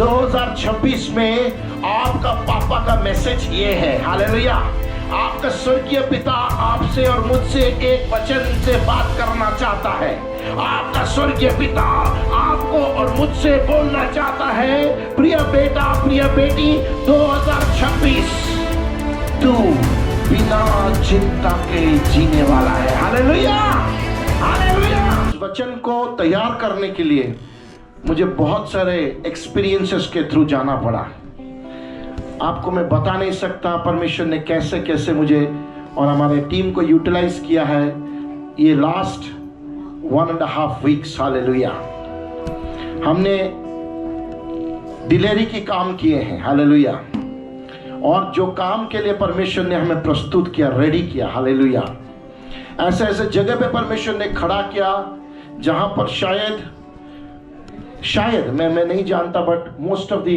2026 में आपका पापा का मैसेज ये है, हालेलुया। आपका स्वर्गीय पिता आपसे और मुझसे एक वचन से बात करना चाहता है। आपका स्वर्गीय पिता आपको और मुझसे बोलना चाहता है, प्रिय बेटा, प्रिय बेटी, 2026 तू बिना चिंता के जीने वाला है। Hallelujah, hallelujah. इस वचन को तैयार करने के लिए मुझे बहुत सारे एक्सपीरियंसेस के थ्रू जाना पड़ा। आपको मैं बता नहीं सकता परमेश्वर ने कैसे कैसे मुझे और हमारे टीम को यूटिलाइज किया है ये लास्ट 1.5 वीक्स। हालेलुया। हमने डिलीवरी के काम किए हैं, हालेलुया। और जो काम के लिए परमेश्वर ने हमें प्रस्तुत किया, रेडी किया, हालेलुया, ऐसे ऐसे जगह पे परमेश्वर ने खड़ा किया जहां पर शायद मैं नहीं जानता, but most of the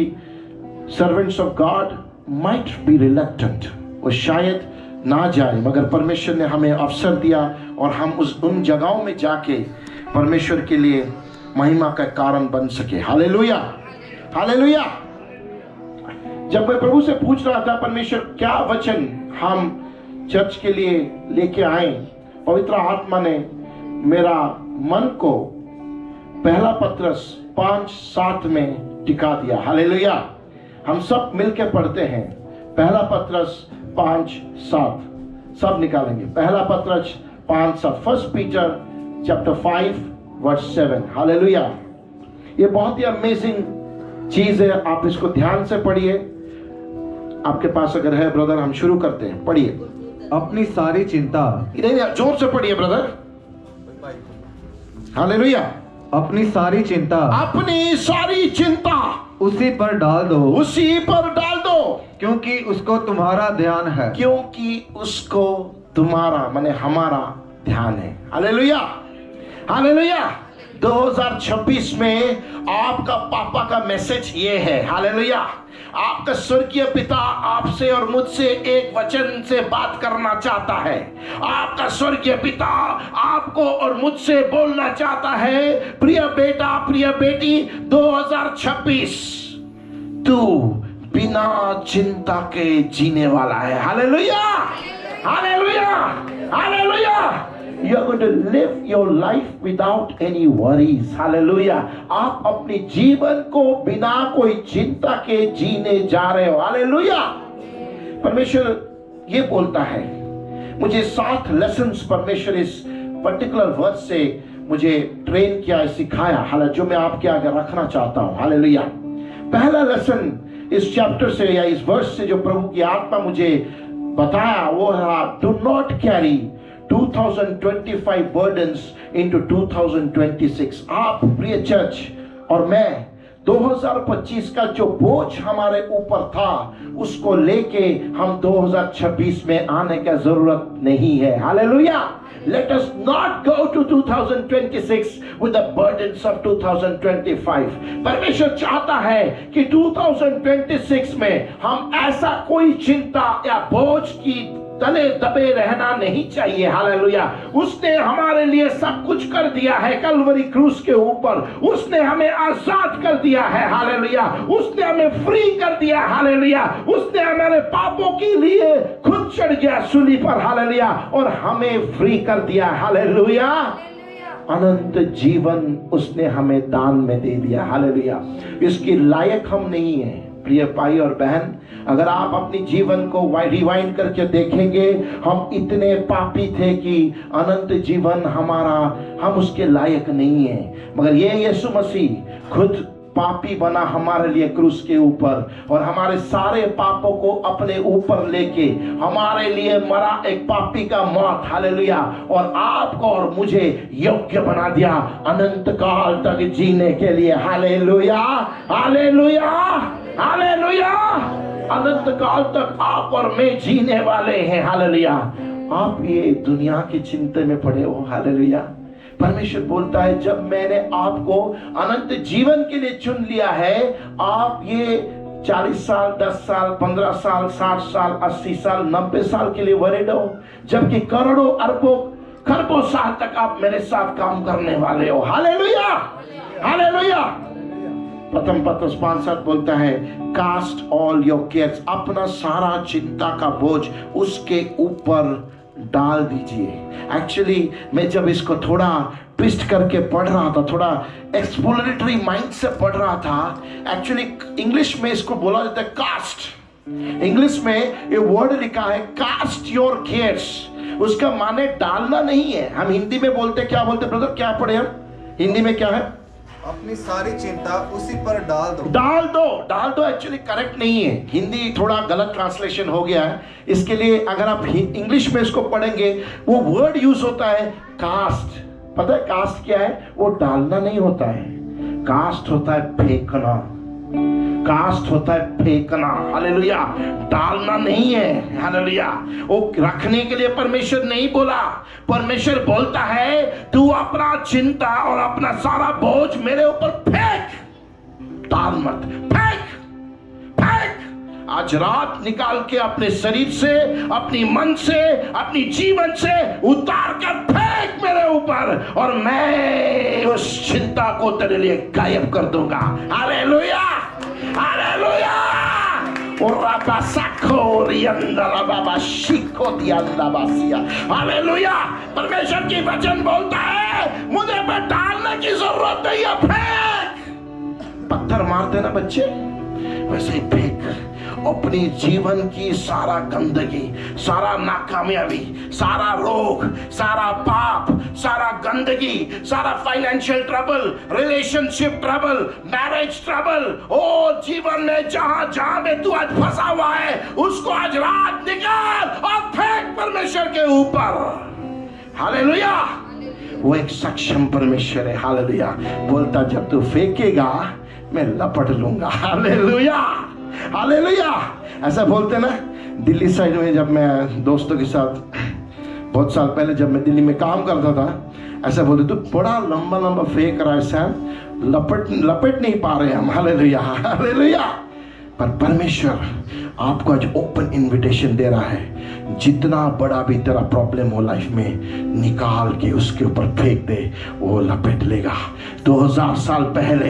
servants of God might be reluctant, वो शायद ना जाए, मगर परमेश्वर ने हमें अवसर दिया और हम उन जगहों में जाके परमेश्वर के लिए महिमा का कारण बन सके। Hallelujah, hallelujah. जब मैं प्रभु से पूछ रहा था परमेश्वर क्या वचन हम चर्च के लिए लेके आए, पवित्र आत्मा ने मेरा मन को पहला पत्रस 5:7 में टिका दिया। हालेलुया। हम सब मिलके पढ़ते हैं पहला पत्रस 5:7, सब निकालेंगे। पहला पत्रस 5:7, 1 पीटर चैप्टर 5:7। हालेलुया। ये बहुत ही अमेजिंग चीज है, आप इसको ध्यान से पढ़िए। आपके पास अगर है ब्रदर, हम शुरू करते हैं, पढ़िए। अपनी सारी चिंता, जोर से पढ़िए ब्रदर। हालेलुया। अपनी सारी चिंता, अपनी सारी चिंता उसी पर डाल दो, उसी पर डाल दो, क्योंकि उसको तुम्हारा ध्यान है, क्योंकि उसको तुम्हारा माने हमारा ध्यान है। Hallelujah, hallelujah. 2026 में आपका पापा का मैसेज ये है, हालेलुया। आपका स्वर्गीय पिता आपसे और मुझसे एक वचन से बात करना चाहता है। आपका स्वर्गीय पिता आपको और मुझसे बोलना चाहता है, प्रिय बेटा, प्रिय बेटी, 2026 तू बिना चिंता के जीने वाला है। Hallelujah, hallelujah, hallelujah. You are going to live your life without any worries. Hallelujah. आप अपने जीवन को बिना कोई चिंता के जीने जा रहे हो। Hallelujah. परमेश्वर ये बोलता है, मुझे 7 लेसन्स परमेश्वर इस पर्टिकुलर वर्ड से मुझे ट्रेन किया, सिखाया, हालांकि जो मैं आपके आगे रखना चाहता हूँ। हालेलुया। पहला लेसन इस चैप्टर से या इस वर्ष से जो प्रभु की आत्मा मुझे बताया वो है, do not carry 2025 burdens into 2026। आप प्रिय चर्च और मैं 2025 का जो बोझ हमारे ऊपर था उसको लेके हम 2026 में आने का जरूरत नहीं है। Hallelujah. Let us not go to 2026 with the burdens of 2025। परमेश्वर चाहता है कि 2026 में हम ऐसा कोई चिंता या बोझ की तले दबे रहना नहीं चाहिए। हालेलुया। उसने हमारे लिए सब कुछ कर दिया है कलवरी क्रूस के ऊपर। उसने हमें आजाद कर दिया है। हालेलुया। उसने हमें फ्री कर दिया। हालेलुया। उसने हमारे पापों के लिए खुद चढ़ गया सूली पर। हालेलुया। और हमें फ्री कर दिया। हालेलुया। अनंत जीवन उसने हमें दान में दे दिया। हालेलुया। इसके लायक हम नहीं हैं। प्रिय भाई और बहन, अगर आप अपनी जीवन को रिवाइंड करके देखेंगे, हम इतने पापी थे कि अनंत जीवन हमारा, हम उसके लायक नहीं हैं। मगर ये यीशु मसीह खुद पापी बना हमारे लिए क्रूस के ऊपर और हमारे सारे पापों को अपने ऊपर लेके हमारे लिए मरा, एक पापी का मौत। हालेलुया। और आपको और मुझे योग्य बना दिया अनंत काल तक जीने के लिए। Hallelujah, hallelujah, hallelujah. अनंत काल तक आप और मैं जीने वाले हैं। हालेलुया। आप ये दुनिया की चिंता में पड़े हो। हालेलुया। परमेश्वर बोलता है, जब मैंने आपको अनंत जीवन के लिए चुन लिया है, आप ये 40 साल, 10 साल, 15 साल, 60 साल, 80 साल, 90 साल के लिए वरीड हो, जबकि करोड़ों अरबों खरबों साल तक आप मेरे साथ काम करने वाले हो। Hallelujah, hallelujah. प्रथम पत्रस 5:7 बोलता है, कास्ट ऑल योर केयर्स, अपना सारा चिंता का बोझ उसके ऊपर डाल दीजिए। एक्चुअली मैं जब इसको थोड़ा ट्विस्ट करके पढ़ रहा था, थोड़ा एक्सप्लोरेटरी माइंड से पढ़ रहा था, एक्चुअली इंग्लिश में इसको बोला जाता है कास्ट। इंग्लिश में ये वर्ड लिखा है कास्ट योर केयर्स, उसका माने डालना नहीं है। हम हिंदी में बोलते क्या बोलते ब्रदर, क्या पढ़े हम हिंदी में, क्या है? अपनी सारी चिंता उसी पर डाल दो। डाल दो, डाल दो एक्चुअली करेक्ट नहीं है, हिंदी थोड़ा गलत ट्रांसलेशन हो गया है। इसके लिए अगर आप इंग्लिश में इसको पढ़ेंगे, वो वर्ड यूज होता है कास्ट। पता है कास्ट क्या है? वो डालना नहीं होता है, कास्ट होता है फेंकना। कास्ट होता है फेंकना, हालेलुया, डालना नहीं है, हालेलुया। वो रखने के लिए परमेश्वर नहीं बोला, परमेश्वर बोलता है तू अपना चिंता और अपना सारा बोझ मेरे ऊपर फेंक, डाल मत, फेंक फेंक। आज रात निकाल के अपने शरीर से, अपनी मन से, अपनी जीवन से उतार कर फेंक मेरे ऊपर, और मैं उस चिंता को तेरे लिए गायब कर दूंगा। Hallelujah, hallelujah. हालेलुया। परमेश्वर की वचन बोलता है मुझे पे डालने की जरूरत नहीं है, फेंक। पत्थर मारते ना बच्चे, वैसे ही फेंक अपनी जीवन की सारा गंदगी, सारा नाकामयाबी, सारा रोग, सारा पाप, सारा गंदगी, सारा financial trouble, relationship trouble, marriage trouble, ओ जीवन में जहां जहां में तू आज फंसा हुआ है, उसको आज रात निकाल और फेंक परमेश्वर के ऊपर। हालेलुया। वो एक सक्षम परमेश्वर है, हालेलुया। बोलता जब तू फेंकेगा मैं लपट लूंगा। Hallelujah, hallelujah. ऐसा बोलते ना दिल्ली साइड में, जब मैं दोस्तों के साथ बहुत साल पहले जब मैं दिल्ली में काम करता था, ऐसा बोलते तू बड़ा लंबा लंबा फेंक रहा है सैम, लपेट नहीं पा रहे हम। Hallelujah, hallelujah. पर परमेश्वर आपको आज ओपन इनविटेशन दे रहा है, जितना बड़ा भी तेरा प्रॉब्लम हो लाइफ में, निकाल के उसके ऊपर फेंक दे, वो लपेट लेगा। 2000 साल पहले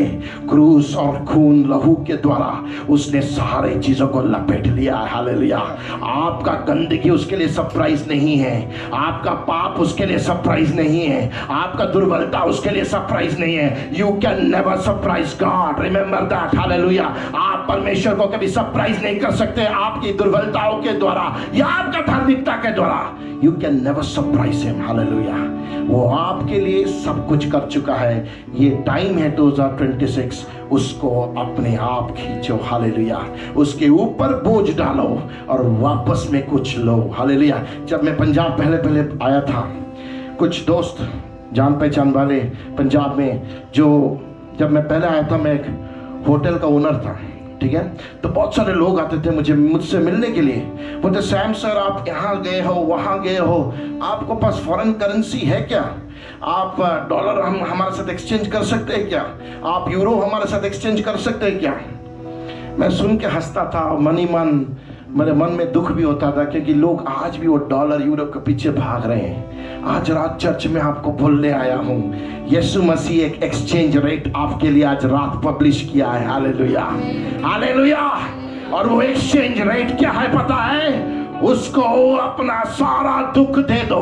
क्रूस और खून लहू के द्वारा उसने सारे चीजों को लपेट लिया है। हालेलुया। आपका गंदगी उसके लिए सरप्राइज नहीं है, आपका पाप उसके लिए सरप्राइज नहीं है, आपका दुर्बलता उसके लिए सरप्राइज नहीं है। You can never surprise God, remember that. Hallelujah. आप परमेश्वर को कभी सरप्राइज नहीं कर सकते आपकी दुर्बलताओं के द्वारा या आपका धार्मिकता के द्वारा। You can never surprise him. Hallelujah. वो आपके लिए सब कुछ कर चुका है। ये टाइम है 2026, उसको अपने आप खींचो। हालेलुया। उसके ऊपर बोझ डालो और वापस में कुछ लो। हालेलुया। जब मैं पंजाब पहले आया था, कुछ दोस्त जान पहचान वाले पंजाब में, जो जब मैं पहले आया था, मैं एक होटल का ओनर था, ठीक है। तो बहुत सारे लोग आते थे मुझसे मिलने के लिए, बोलते सैम सर आप यहाँ गए हो, वहाँ गए हो, आपको पास फॉरेन करेंसी है क्या? आप डॉलर हम हमारे साथ एक्सचेंज कर सकते हैं क्या? आप यूरो हमारे साथ एक्सचेंज कर सकते हैं क्या? मैं सुन के हंसता था, मन ही मन मेरे मन में दुख भी होता था, क्योंकि लोग आज भी वो डॉलर यूरो के पीछे भाग रहे हैं। आज रात चर्च में आपको बोलने आया हूँ, यीशु मसीह एक एक्सचेंज रेट आपके लिए आज रात पब्लिश किया है। Hallelujah, hallelujah. और वो एक्सचेंज रेट क्या है पता है? उसको अपना सारा दुख दे दो,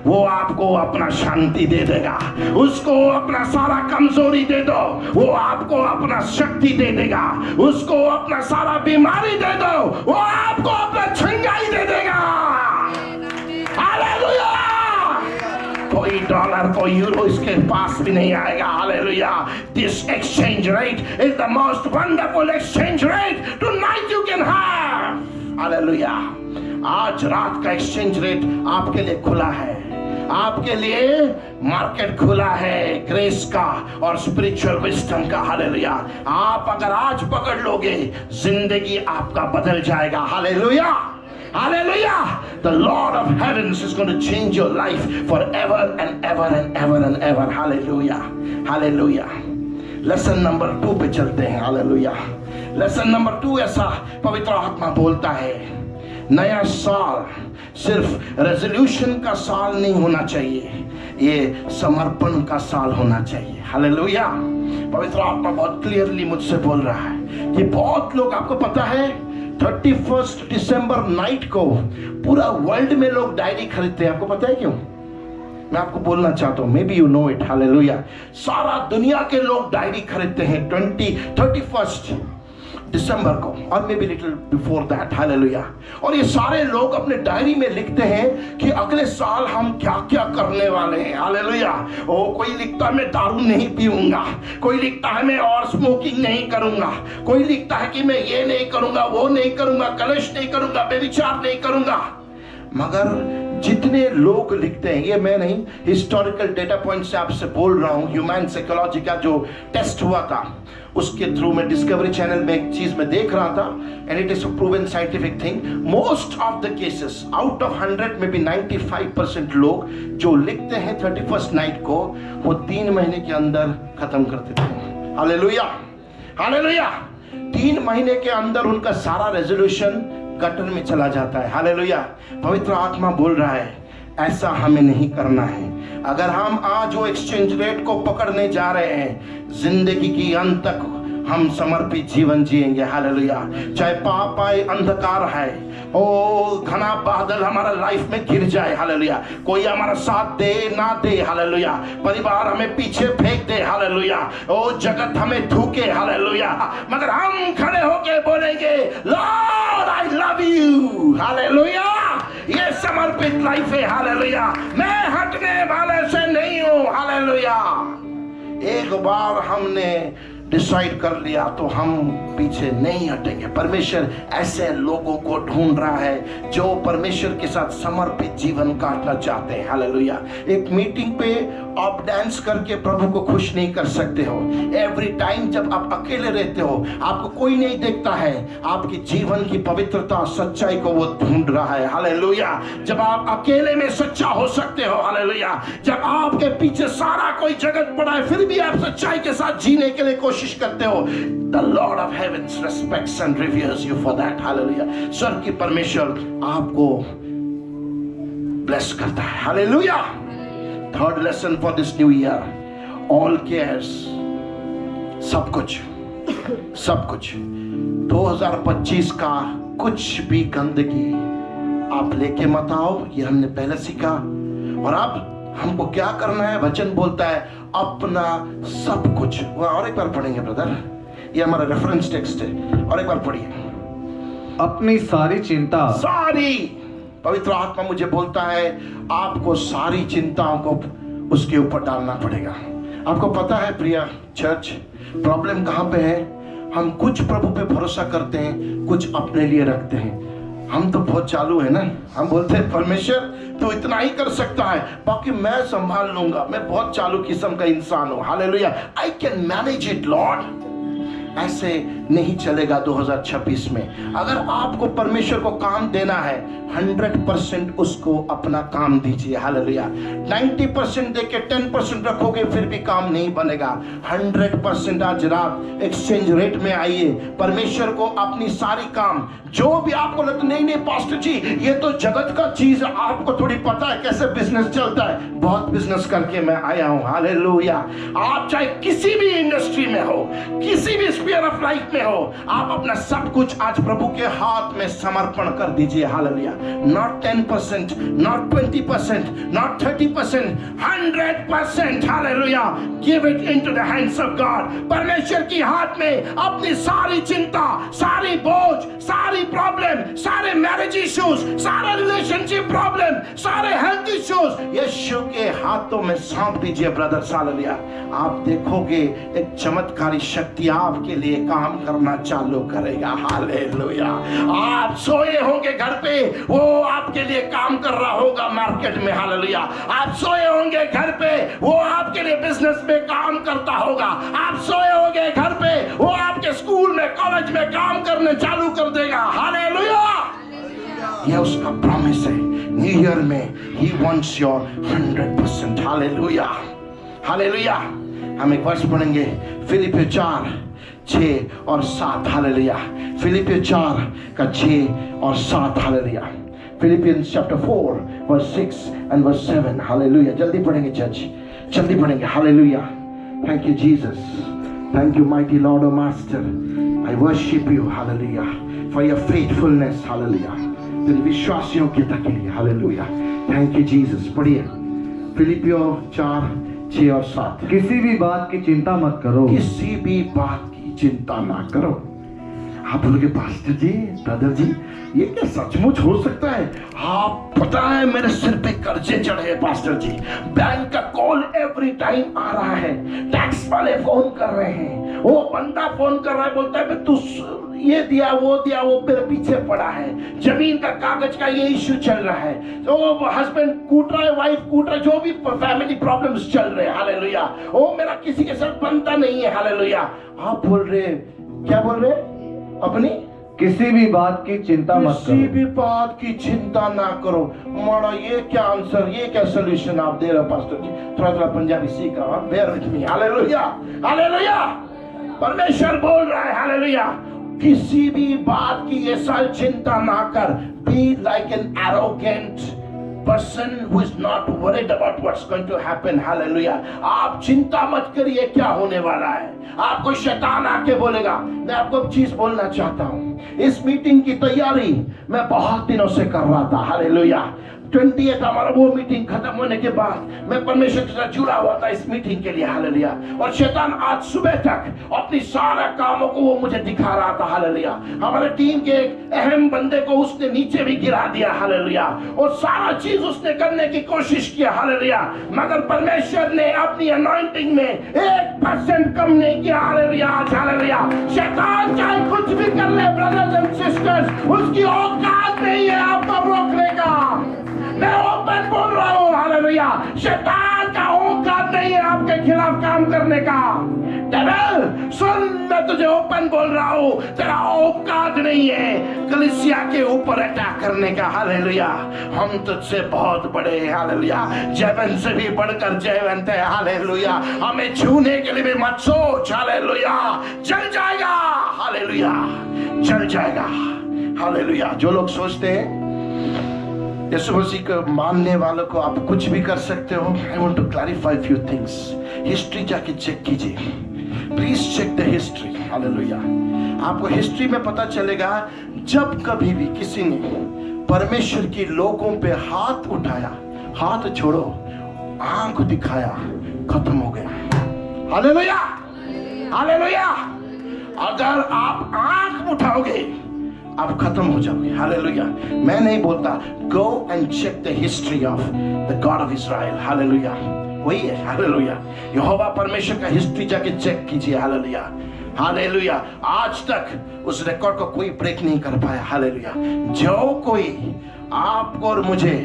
वो आपको अपना शांति दे देगा। उसको अपना सारा कमजोरी दे दो, वो आपको अपना शक्ति दे देगा। उसको अपना सारा बीमारी दे दो, वो आपको अपना छंगाई दे देगा। हालेलुया। कोई डॉलर कोई यूरो इसके पास भी नहीं आएगा। Hallelujah. This exchange rate is the most wonderful exchange rate tonight you can have. Hallelujah. आज रात का एक्सचेंज रेट आपके लिए खुला है, आपके लिए मार्केट खुला है ग्रेस का और स्पिरिचुअल विजडम का। हालेलुया। आप अगर आज पकड़ लोगे, जिंदगी आपका बदल जाएगा। Hallelujah, hallelujah. The Lord of heavens is going to change your life forever and ever and ever and ever. Hallelujah, hallelujah. Lesson number 2 पे चलते हैं। हालेलुया। लेसन नंबर 2 ऐसा पवित्र आत्मा बोलता है, नया साल सिर्फ रेजोल्यूशन का साल नहीं होना चाहिए, ये समर्पण का साल होना चाहिए। हालेलुया। पवित्र आत्मा बहुत क्लियरली मुझसे बोल रहा है कि बहुत लोग, आपको पता है 31 दिसंबर नाइट को पूरा वर्ल्ड में लोग डायरी खरीदते हैं। आपको पता है क्यों? मैं आपको बोलना चाहता हूं, may be you know it. Hallelujah. सारा दुनिया के लोग डायरी खरीदते हैं 31 दिसंबर को, और may be little before that. Hallelujah. और ये सारे लोग अपने डायरी में लिखते हैं कि अगले साल हम क्या क्या करने वाले हैं। हालेलुया। ओ, कोई लिखता है मैं दारू नहीं पीऊंगा, कोई लिखता है मैं और स्मोकिंग नहीं करूंगा, कोई लिखता है कि मैं ये नहीं करूंगा, वो नहीं करूंगा, कलश नहीं करूंगा, बेविचार नहीं करूंगा। मगर जितने लोग लिखते हैं, ये मैं नहीं, हिस्टोरिकल डेटा पॉइंट से आपसे बोल रहा हूं, ह्यूमन साइकोलॉजी का जो टेस्ट हुआ था उसके थ्रू मैं डिस्कवरी चैनल में एक चीज में देख रहा था, and it is a proven scientific thing. Most of the cases out of 100 में भी 95% लोग जो लिखते हैं 31 नाइट को, वो 3 महीने के अंदर खत्म कर देते हैं। हालेलुया। हालेलुया। 3 महीने के अंदर उनका सारा रेजोल्यूशन गटर में चला जाता है। हालेलुया। पवित्र आत्मा बोल रहा है ऐसा हमें नहीं करना है। अगर हम आज वो एक्सचेंज रेट को पकड़ने जा रहे हैं, जिंदगी की अंत तक हम समर्पित जीवन जिएंगे। हालेलुया। चाहे पाप आए, अंधकार है, ओ घना बादल हमारा लाइफ में गिर जाए, हालेलुया, कोई हमारा साथ दे ना दे, हालेलुया, परिवार हमें पीछे फेंक दे, हालेलुया, ओ जगत हमें थूके, हालेलुया, मगर हम खड़े होके बोलेंगे Lord I love you. Hallelujah. ये समर्पित लाइफ है। हालेलुया। मैं हटने वाले से नहीं हूं। हालेलुया। एक बार हमने डिसाइड कर लिया तो हम पीछे नहीं हटेंगे। परमेश्वर ऐसे लोगों को ढूंढ रहा है जो परमेश्वर के साथ समर्पित जीवन काटना चाहते हैं। हालेलुया। एक मीटिंग पे आप डांस करके प्रभु को खुश नहीं कर सकते हो। एवरी टाइम जब आप अकेले रहते हो, आपको कोई नहीं देखता है, आपकी जीवन की पवित्रता, सच्चाई को वो ढूंढ रहा है। हालेलुया। जब आप अकेले में सच्चा हो सकते हो, हालेलुया, जब आपके पीछे सारा कोई जगत पड़ा है फिर भी आप सच्चाई के साथ जीने के लिए कोशिश करते हो, The Lord of Heavens respects and reveres you for that. Hallelujah. स्वर्ग की परमेश्वर आपको ब्लेस करता है। Hallelujah. Third lesson for this new year. All cares. सब कुछ 2025 का कुछ भी गंदगी आप लेके मत आओ। ये हमने पहले सीखा। और अब हमको क्या करना है? वचन बोलता है अपना सब कुछ। और एक बार पढ़ेंगे ब्रदर, ये हमारा रेफरेंस टेक्स्ट है, और एक बार पढ़िए। अपनी सारी चिंता, सारी, पवित्र आत्मा मुझे बोलता है आपको सारी चिंताओं को उसके ऊपर डालना पड़ेगा। आपको पता है प्रिय चर्च, प्रॉब्लम कहां पे है? हम कुछ प्रभु पे भरोसा करते हैं, कुछ अपने लिए रखते हैं। हम तो बहुत चालू है ना, हम बोलते हैं परमेश्वर तू इतना ही कर सकता है, बाकी मैं संभाल लूंगा, मैं बहुत चालू किस्म का इंसान हूं। Hallelujah. I can manage it Lord. ऐसे नहीं चलेगा 2026 में। अगर आपको परमेश्वर को काम देना है, 100% उसको अपना काम दीजिए। हालेलुया। 90% देके 10% रखोगे फिर भी काम नहीं बनेगा। 100% आज रात एक्सचेंज रेट में आइए, परमेश्वर को अपनी सारी काम, जो भी आपको लगता नहीं पास्टर जी ये तो जगत का चीज है, आपको थोड़ी पता है कैसे बिजनेस चलता है। बहुत बिजनेस करके मैं आया हूं। हालेलुया। आप चाहे किसी भी इंडस्ट्री में हो, किसी भी स्फीयर ऑफ लाइफ में हो, आप अपना सब कुछ आज प्रभु के हाथ में समर्पण कर दीजिए। Hallelujah. Not 10%, not 20%, not 30%, 100%. Hallelujah. Give it into the hands of God. परमेश्वर की हाथ में अपनी सारी चिंता, सारी बोझ, सारी प्रॉब्लम, सारे मैरिज इश्यूज, सारे रिलेशनशिप प्रॉब्लम, सारे हेल्थ इश्यूज यीशु के हाथों में सौंप दीजिए ब्रदर। हालेलुया। आप देखोगे एक चमत्कारी शक्ति आपके लिए काम करना चालू करेगा। हालेलुया। आप सोए होंगे घर पे, वो आपके लिए काम कर रहा होगा मार्केट में। हालेलुया। आप सोए होंगे घर पे, वो आपके लिए बिजनेस में काम करता होगा। आप सोए होंगे घर पे, वो आपके स्कूल में, कॉलेज में काम करने चालू कर देगा। हालेलुया। यह उसका प्रॉमिस है। न्यू ईयर में he wants your 100%। Hallelujah. Hallelujah. हम एक वर्ष पढ़ेंगे, फिलिपियों 4 6 और 7 हालेलुया। फिलिपियो 4 का 6 और 7 hallelujah. Philippians chapter 4 verse 6 and verse 7 hallelujah. जल्दी पढ़ेंगे चर्च, जल्दी पढ़ेंगे hallelujah. Thank you Jesus, thank you mighty Lord और मास्टर। I worship you hallelujah for your faithfulness hallelujah, तेरी विश्वास योग्यता के लिए हालेलुया। Thank you Jesus. पढ़िए फिलिपियो 4 6 और 7। किसी भी बात की चिंता मत करो, किसी भी बात की चिंता ना करो। आप बोलोगे पास्टर जी, ब्रदर जी, ये क्या सचमुच हो सकता है? आप पता है मेरे सिर पे कर्जे चढ़े हैं पास्टर जी, बैंक का कॉल एवरी टाइम आ रहा है, टैक्स वाले फोन कर रहे हैं, वो बंदा फोन कर रहा है, बोलता है तू ये दिया, वो मेरे पीछे पड़ा है, जमीन का कागज का ये इश्यू चल रहा है, तो हस्बैंड कूट रहा है, वाइफ कूट रहा है, जो भी फैमिली प्रॉब्लम्स चल रहे हैं हालेलुया, वो मेरा किसी के साथ बनता नहीं है हालेलुया। आप बोल रहे, क्या बोल रहे अपनी? किसी भी बात की चिंता मत किसी करो। भी बात की चिंता ना करो। माड़ा ये क्या आंसर, ये क्या सोल्यूशन आप दे रहे हो पास्टर जी? थोड़ा थोड़ा पंजाबी सीख रहा हूं, bear with me hallelujah hallelujah. परमेश्वर बोल रहा है हालेलुया, किसी भी बात की ऐसा चिंता ना कर। Be like an arrogant person who is not worried about what's going to happen hallelujah। आप चिंता मत करिए क्या होने वाला है। आपको शैतान आके बोलेगा, मैं आपको एक चीज बोलना चाहता हूं, इस मीटिंग की तैयारी मैं बहुत दिनों से कर रहा था हालेलुया। 28 हमारा वो मीटिंग खत्म होने के बाद मैं परमेश्वर के साथ जुड़ा हुआ था इस मीटिंग के लिए हालेलुया, और शैतान आज सुबह तक अपनी सारा कामों को वो मुझे दिखा रहा था हालेलुया। हमारे टीम के एक अहम बंदे को उसने नीचे भी गिरा दिया हालेलुया, और सारा चीज उसने करने की कोशिश किया हालेलुया, मगर परमेश्वर ने अपनी अनॉइंटिंग में 1% कम नहीं किया हालेलुया हालेलुया। शैतान चाहे कुछ भी कर ले ब्रदर्स एंड सिस्टर्स, उसकी औकात नहीं है आपको रोकने का। मैं ओपन बोल रहा हूं हालेलुया, शैतान का औकात नहीं है आपके खिलाफ काम करने का। डेविल सुन, मैं तुझे ओपन बोल रहा हूं, तेरा औकात नहीं है कलीसिया के ऊपर अटैक करने का हालेलुया। हम तुझसे बहुत बड़े हैं हालेलुया, जयवंत से भी बढ़कर जयवंत है हालेलुया। हमें छूने के लिए भी मत सोच हालेलुया, जल जाएगा हालेलुया, जल जाएगा हालेलुया। जो लोग सोचते हैं यीशु मसीह को मानने वालों को आप कुछ भी कर सकते हो, I want to clarify few things. History जाके चेक कीजिए, please check the history hallelujah. आपको हिस्ट्री में पता चलेगा जब कभी भी किसी ने परमेश्वर की लोगों पे हाथ उठाया, हाथ छोड़ो, आंख दिखाया, खत्म हो गया हालेलुया हालेलुया। अगर आप आंख उठाओगे आप खत्म हो जाओगे हालेलुया। मैं नहीं बोलता, go and check the history of the God of Israel hallelujah, वही है हालेलुया। यहोवा परमेश्वर का हिस्ट्री जाके चेक कीजिए हालेलुया हालेलुया। आज तक उस रिकॉर्ड को कोई ब्रेक नहीं कर पाया हालेलुया। जो कोई आपको और मुझे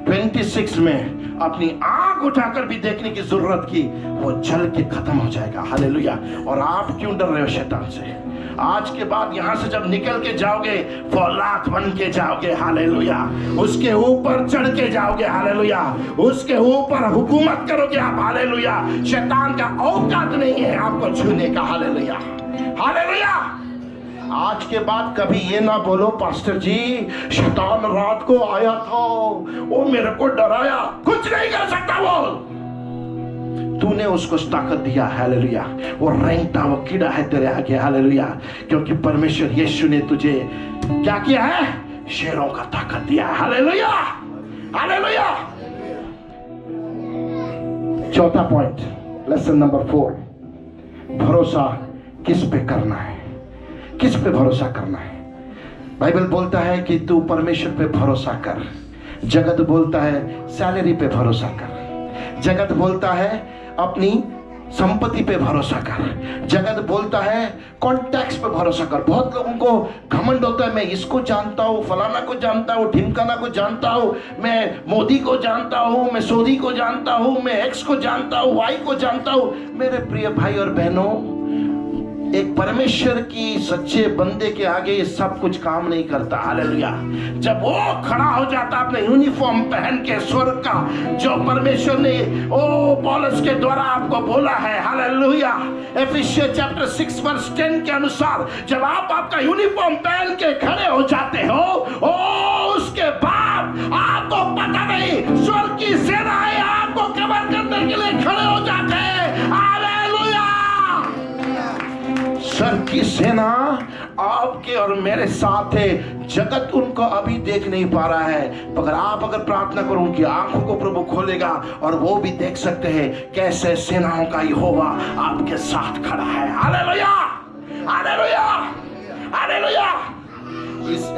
26 में अपनी आंख उठाकर भी देखने की जरूरत की, वो जल के खत्म हो जाएगा हालेलुया। और आप क्यों डर रहे हो शैतान से? आज के बाद यहां से जब निकल के जाओगे फौलाद बन के जाओगे हालेलुया, उसके ऊपर चढ़ के जाओगे हालेलुया, उसके ऊपर हुकूमत करोगे आप हालेलुया। शैतान का औकात नहीं है आपको छूने का हालेलुया हालेलुया। आज के बाद कभी ये ना बोलो पास्टर जी शैतान रात को आया था, वो मेरे को डराया, कुछ नहीं कर सकता वो। तूने उसको ताकत दिया हालेलुया, वो रेंगता वो कीड़ा है तेरे आगे हालेलुया, क्योंकि परमेश्वर यीशु ने तुझे क्या किया है? शेरों का ताकत दिया हालेलुया हालेलुया। चौथा पॉइंट, लेसन नंबर 4, भरोसा किस पे करना है? किस पे भरोसा करना है? बाइबल बोलता है कि तू परमेश्वर पे भरोसा कर, जगत बोलता है सैलरी पे भरोसा कर, जगत बोलता है अपनी संपत्ति पे भरोसा कर, जगत बोलता है कॉन्टैक्ट्स पे भरोसा कर। बहुत लोगों को घमंड होता है, मैं इसको जानता हूँ, फलाना को जानता हूँ, ढिमकाना को जानता हूँ, मैं मोदी को जानता हूँ, मैं सोदी को जानता हूँ, मैं एक्स को जानता हूँ, वाई को जानता हूँ। मेरे प्रिय भाई और बहनों, एक परमेश्वर की सच्चे बंदे के आगे ये सब कुछ काम नहीं करता। हालेलुया। जब वो खड़ा हो जाता अपने यूनिफॉर्म पहन के स्वर्ग का, जो परमेश्वर ने पौलुस के द्वारा आपको बोला है, हालेलुया, एफिसियंस चैप्टर 6 वर्स 10 के अनुसार, जब आप आपका यूनिफॉर्म पहन के खड़े हो जाते हो, उसके बाद आपको पता नहीं स्वर्ग की सेनाएं आपको कवर करने के लिए खड़े हो जाते हैं। हालेलुया। स्वर्ग की सेना आपके और मेरे साथ है। जगत उनको अभी देख नहीं पा रहा है, मगर आप अगर प्रार्थना करो उनकी आंखों को प्रभु खोलेगा और वो भी देख सकते हैं कैसे सेनाओं का यहोवा आपके साथ खड़ा है। Hallelujah, hallelujah, hallelujah.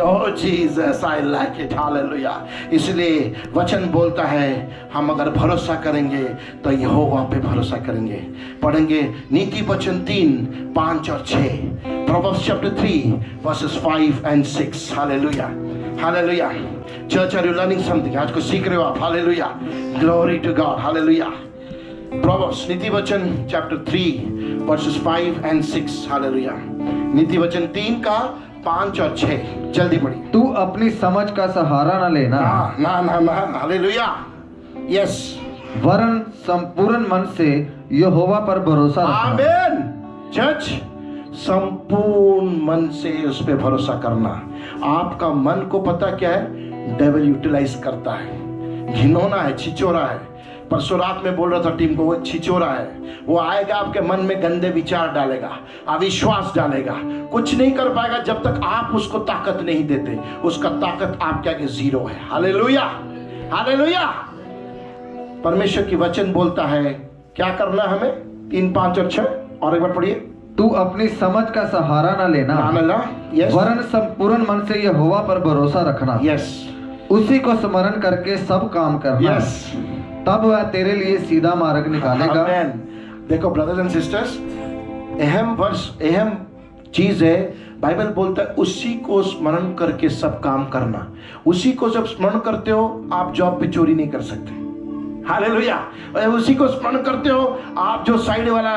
Oh Jesus, I like it, hallelujah। इसलिए वचन बोलता है हम अगर भरोसा करेंगे तो यहोवा पे भरोसा करेंगे। पढ़ेंगे नीति वचन 3, 5 और 6, Proverbs chapter 3 verses 5 and 6। Hallelujah, hallelujah। Church, are you learning something? आज को सीख रहे हो आप? Hallelujah, glory to God, hallelujah। Proverbs नीति वचन chapter 3 verses 5 and 6। Hallelujah। नीति वचन 3 का 5 और 6, जल्दी पढ़िए। तू अपनी समझ का सहारा न लेना, ना। Hallelujah, yes. वरन संपूर्ण मन से यहोवा पर भरोसा रखना। आमीन। चर्च, संपूर्ण मन से उस पे भरोसा करना। आपका मन को पता क्या है? डेविल यूटिलाइज करता है, घिनौना है, छिचोरा है। परसों रात में बोल रहा था टीम को, वो छिचोरा है। वो आएगा आपके मन में गंदे विचार डालेगा, अविश्वास डालेगा, कुछ नहीं कर पाएगा जब तक आप उसको ताकत नहीं देते। उसका ताकत आपके आगे जीरो है। Hallelujah, hallelujah. परमेश्वर की वचन बोलता है क्या करना हमें? 3, 5 और 6 और एक बार पढ़िए। तू अपनी समझ का सहारा न लेना, यस। वरन संपूर्ण मन से यहोवा पर भरोसा रखना, यस। उसी को स्मरण करके सब काम करना, यस। तब वह तेरे लिए सीधा मार्ग निकालेगा। आमेन। देखो ब्रदर्स एंड सिस्टर्स, अहम चीज है। बाइबल बोलता है उसी को स्मरण करके सब काम करना। उसी को जब स्मरण करते हो आप जॉब पे चोरी नहीं कर सकते। हालेलुया। उसी को स्मरण करते हो, आप जो साइड वाला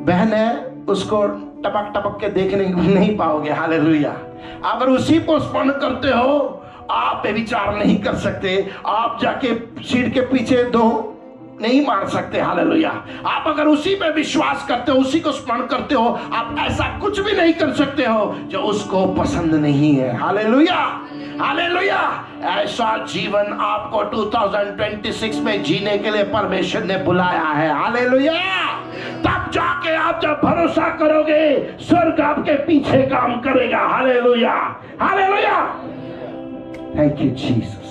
बहन है उसको टपक टपक के देखने नहीं पाओगे। हालेलुया। अगर उसी को स्मरण करते हो आप व्यभिचार नहीं कर सकते, आप जाके सीट के पीछे दो नहीं मार सकते। हालेलुया। आप अगर उसी पे विश्वास करते हो, उसी को स्मरण करते हो, आप ऐसा कुछ भी नहीं कर सकते हो जो उसको पसंद नहीं है। Hallelujah, hallelujah. ऐसा जीवन आपको 2026 में जीने के लिए परमेश्वर ने बुलाया है। हालेलुया। तब जाके आप जब भरोसा करोगे स्वर्ग आपके पीछे काम करेगा। Hallelujah, hallelujah. Thank you, Jesus.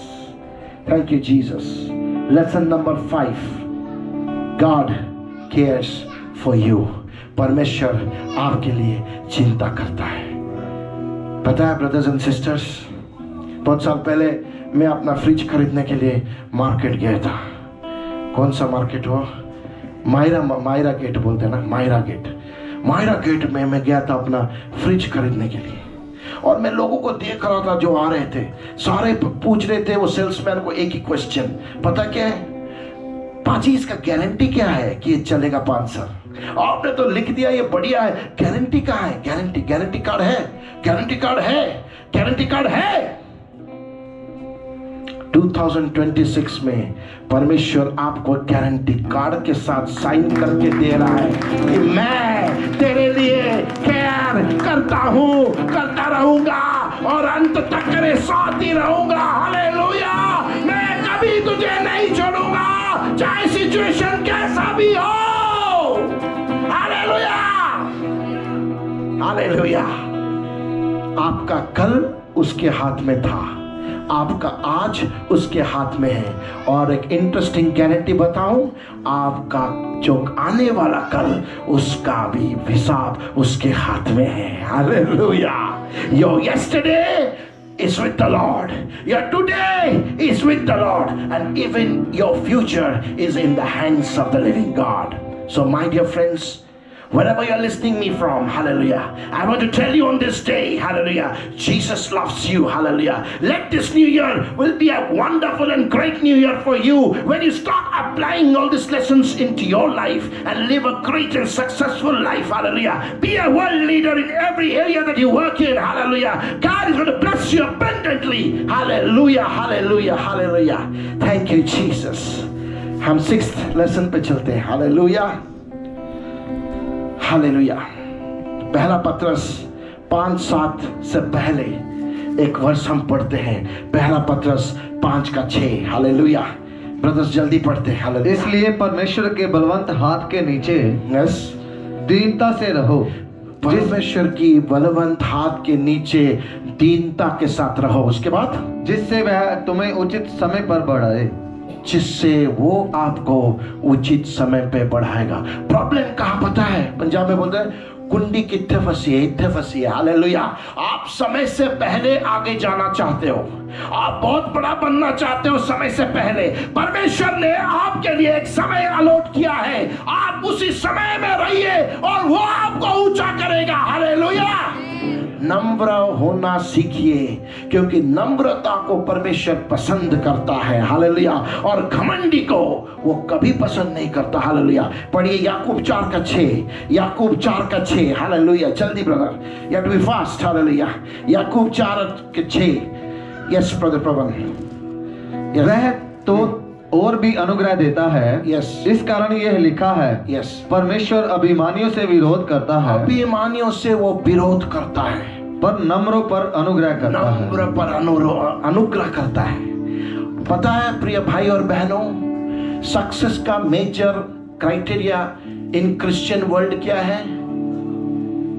Thank you, Jesus. Lesson number 5. God cares for you. परमेश्वर आपके लिए चिंता करता है। पता है ब्रदर्स एंड सिस्टर्स, बहुत साल पहले मैं अपना फ्रिज खरीदने के लिए मार्केट गया था। कौन सा मार्केट हो? मायरा गेट बोलते हैं ना, मायरा गेट में मैं गया था अपना फ्रिज खरीदने के लिए। और मैं लोगों को देख रहा था जो आ रहे थे, सारे पूछ रहे थे वो सेल्समैन को एक ही क्वेश्चन, पता क्या है पाजी, इसका गारंटी क्या है कि ये चलेगा 5 साल? आपने तो लिख दिया ये बढ़िया है, गारंटी कहाँ है? गारंटी कार्ड है, गारंटी कार्ड है। 2026 में परमेश्वर आपको गारंटी कार्ड के साथ साइन करके दे रहा है कि मैं तेरे लिए केयर करता हूं, करता रहूंगा और अंत तक तेरे साथ ही रहूंगा। हालेलुया। मैं कभी तुझे नहीं छोड़ूंगा, चाहे सिचुएशन कैसा भी हो। Hallelujah, hallelujah. आपका कल उसके हाथ में था, आपका आज उसके हाथ में है। और एक इंटरेस्टिंग गारंटी बताऊं, आपका जो आने वाला कल उसका भी हिसाब उसके हाथ में है। Hallelujah. Your yesterday is with the Lord, your today is with the Lord, and even your future is in the hands of the living God. So my dear friends, Wherever you are listening me from, hallelujah, I want to tell you on this day, hallelujah, Jesus loves you, hallelujah. Let this new year will be a wonderful and great new year for you when you start applying all these lessons into your life and live a great and successful life, hallelujah. Be a world leader in every area that you work in, hallelujah. God is going to bless you abundantly, hallelujah, hallelujah, hallelujah. Thank you, Jesus. हम 6th lesson पे चलते हैं, hallelujah. Hallelujah. पहला पत्रस 5:7 से पहले एक वर्ष हम पढ़ते हैं, पहला पत्रस 5:6। हालेलुया। ब्रदर्स जल्दी पढ़ते हैं। हालेलुया। इसलिए परमेश्वर के बलवंत हाथ के नीचे यस दीनता से रहो। परमेश्वर की बलवंत हाथ के नीचे दीनता के साथ रहो। उसके बाद जिससे वह तुम्हें उचित समय पर बढ़ाए, जिससे वो आपको उचित समय पे बढ़ाएगा। प्रॉब्लम कहाँ पता है? पंजाब में बोलते हैं कुंडी कितने फंसी है, इतने फंसी है। हालेलुया। आप समय से पहले आगे जाना चाहते हो, आप बहुत बड़ा बनना चाहते हो समय से पहले। परमेश्वर ने आपके लिए एक समय अलॉट किया है, आप उसी समय में रहिए और वो आपको ऊंचा करेगा। हालेलुया। नम्र होना सीखिए, क्योंकि नम्रता को परमेश्वर पसंद करता है। हालेलुया। और घमंडी को वो कभी पसंद नहीं करता। हालेलुया। पढ़िए याकूब 4:6, याकूब 4:6। हालेलुया। जल्दी brother, you have to be fast. Hallelujah. याकूब 4:6। यस ब्रदर प्रभु। वह तो और भी अनुग्रह देता है। यस। इस कारण यह लिखा है, यस, परमेश्वर अभिमानियों से विरोध करता है, अभिमानियों से वो विरोध करता है, पर नम्रों पर अनुग्रह करता है। नम्र पर अनुग्रह करता है। पता है प्रिय भाई और बहनों, सक्सेस का major criteria in Christian world क्या है?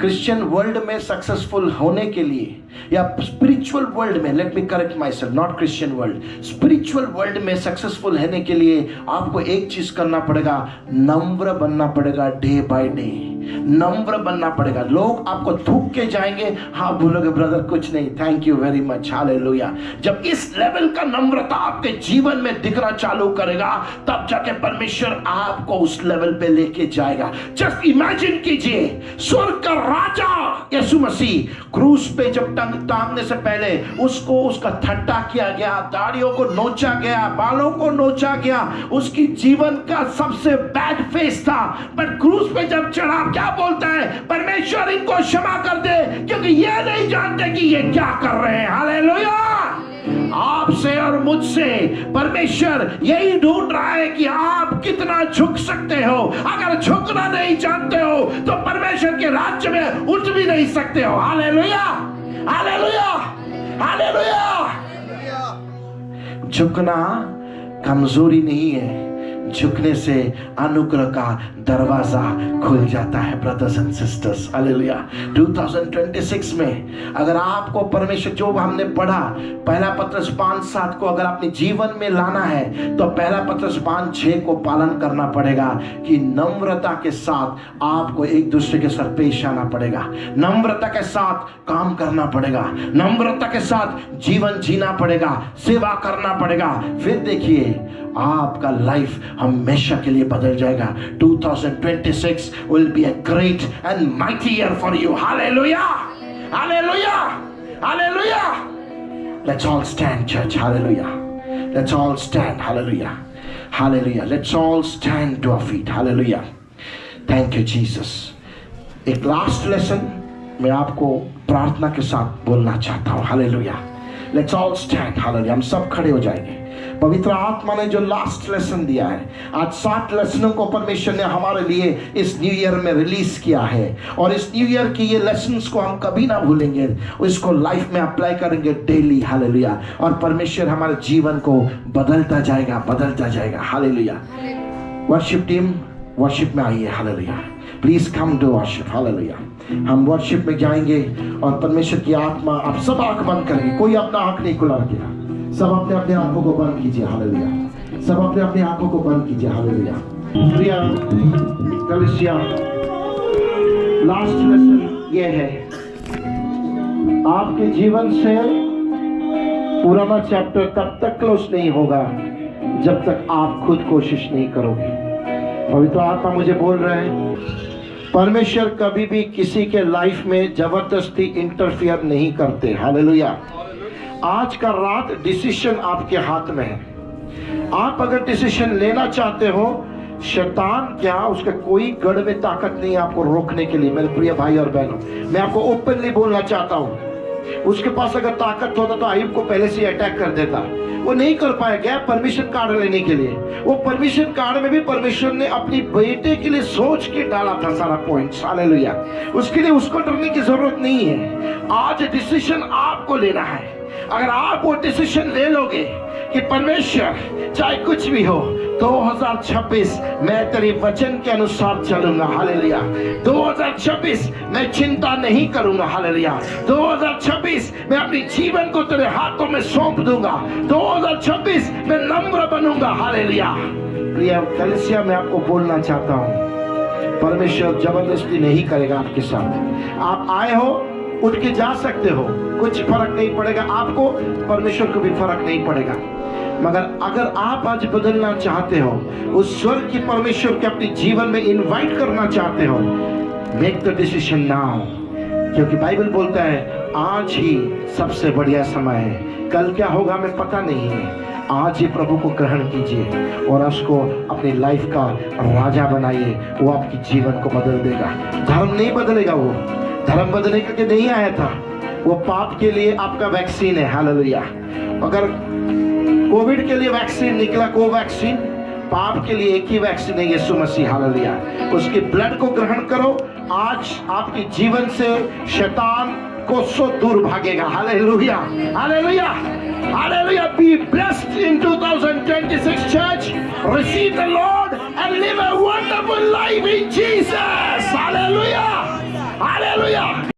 क्रिश्चियन वर्ल्ड में सक्सेसफुल होने के लिए, या स्पिरिचुअल वर्ल्ड में, let me correct my self, not Christian world, spiritual world में सक्सेसफुल होने के लिए आपको एक चीज करना पड़ेगा, नम्र बनना पड़ेगा। डे बाय डे नम्र बनना पड़ेगा। लोग आपको थूक के जाएंगे, हाँ बोलोगे ब्रदर कुछ नहीं, thank you very much, hallelujah. जब इस लेवल का नम्रता आपके जीवन में दिखना चालू करेगा, तब जाके परमेश्वर आपको उस लेवल पे लेके जाएगा। जस्ट इमेजिन कीजिए, स्वर्ग का राजा यीशु मसीह क्रूस पे जब टांगने से पहले उसको उसका ठट्टा किया गया, दाढ़ियों को नोचा गया, बालों को नोचा गया, उसकी जीवन का सबसे बैड फेस था। बट क्रूस पे जब चढ़ा, क्या बोलता है? परमेश्वर इनको क्षमा कर दे, क्योंकि ये नहीं जानते कि ये क्या कर रहे हैं। हालेलुया। आपसे और मुझसे परमेश्वर यही ढूंढ रहा है कि आप कितना झुक सकते हो। अगर झुकना नहीं जानते हो तो परमेश्वर के राज्य में उठ भी नहीं सकते हो। Hallelujah, hallelujah, hallelujah. झुकना कमजोरी नहीं है, झुकने से अनुग्रह का दरवाजा खुल जाता है ब्रदर्स एंड सिस्टर्स। हालेलुया। 2026 में अगर आपको परमेश्वर, जो हमने पढ़ा पहला पत्रस 5:7 को अगर अपने जीवन में लाना है, तो पहला पत्रस 5:6 को पालन करना पड़ेगा कि नम्रता के साथ आपको एक दूसरे के साथ पेश आना पड़ेगा, नम्रता के साथ काम करना पड़ेगा, नम्रता के साथ जीवन जीना पड़ेगा, सेवा करना पड़ेगा। फिर देखिए आपका लाइफ हमेशा के लिए बदल जाएगा। 2026 will be a great and mighty year for you. Hallelujah, hallelujah, hallelujah. Let's all stand, church. Hallelujah. Let's all stand. Hallelujah, hallelujah. Let's all stand to our feet. Hallelujah. Thank you, Jesus. एक last lesson मैं आपको प्रार्थना के साथ बोलना चाहता हूँ। Hallelujah. Let's all stand. Hallelujah. हम सब खड़े हो जाएंगे। पवित्र आत्मा ने जो लास्ट लेसन दिया है, आज 7 लेसनों को परमेश्वर ने हमारे लिए इस न्यू ईयर में रिलीज किया है, और इस न्यू ईयर की ये लेसन्स को हम कभी ना भूलेंगे, इसको लाइफ में अप्लाई करेंगे डेली। हालेलुया। और परमेश्वर हमारे जीवन को बदलता जाएगा, बदलता जाएगा। हालेलुया। वर्शिप टीम, वर्शिप में आइए। Hallelujah. Please come to worship. Hallelujah. हम वर्शिप में जाएंगे और परमेश्वर की आत्मा, आप सब आंख बंद करेंगे, कोई अपना आंख नहीं खुला रखेगा, सब अपने अपने आंखों को बंद कीजिए। हालेलुया। सब अपने अपने आंखों को बंद कीजिए। हालेलुया। प्रिय कलीसिया, लास्ट लेसन ये है, आपके जीवन से पुराना चैप्टर तब तक क्लोज नहीं होगा जब तक आप खुद कोशिश नहीं करोगे। पवित्र आत्मा मुझे बोल रहे हैं, परमेश्वर कभी भी किसी के लाइफ में जबरदस्ती इंटरफियर नहीं करते। हालेलुया। आज का रात डिसीजन आपके हाथ में है। आप अगर डिसीजन लेना चाहते हो, शैतान क्या, उसका कोई गढ़ में ताकत नहीं है आपको रोकने के लिए। मेरे प्रिय भाई और बहनों, मैं आपको ओपनली बोलना चाहता हूं, उसके पास अगर ताकत होता तो आयुब को पहले से अटैक कर देता। वो नहीं कर पाया, गया परमिशन कार्ड लेने के लिए। वो परमिशन कार्ड में भी परमेश्वर ने अपनी बेटे के लिए सोच के डाला था सारा पॉइंट्स। हालेलुया। उसके लिए उसको डरने की जरूरत नहीं है। आज डिसीजन आपको लेना है। अगर आप वो डिसीजन ले लोगे कि परमेश्वर चाहे कुछ भी हो, 2026 मैं तेरे वचन के अनुसार चलूंगा। हालेलुया। 2026 मैं चिंता नहीं करूंगा। हालेलुया। 2026 मैं अपने जीवन को तेरे हाथों में सौंप दूंगा। 2026 मैं नम्र बनूंगा। हालेलुया। प्रिय कलीसिया, मैं आपको बोलना चाहता हूं, परमेश्वर जबरदस्ती नहीं करेगा आपके साथ। आप आए हो, उठ के जा सकते हो, कुछ फर्क नहीं पड़ेगा आपको, परमेश्वर को भी फर्क नहीं पड़ेगा। मगर अगर आप आज बदलना चाहते हो, उस स्वर्ग की परमेश्वर के अपने जीवन में इनवाइट करना चाहते हो, मेक द डिसीजन नाउ। क्योंकि बाइबल बोलता है आज ही सबसे बढ़िया समय है। कल क्या होगा हमें पता नहीं है। आज ही प्रभु को ग्रहण कीजिए और उसको अपनी लाइफ का राजा बनाइए। वो आपके जीवन को बदल देगा। धर्म नहीं बदलेगा, वो धर्म बदलने के लिए नहीं आया था। वो पाप के लिए आपका वैक्सीन है। हालेलुया। अगर कोविड के लिए वैक्सीन निकला, कोवैक्सीन, पाप के लिए एक ही वैक्सीन है, यीशु मसीह। हालेलुया। उसके ब्लड को ग्रहण करो, आज आपके जीवन से शैतान कोसों दूर भागेगा। Hallelujah. Hallelujah. Hallelujah. Be blessed in 2026 church. Receive the Lord and live a wonderful life in Jesus. Hallelujah. Hallelujah.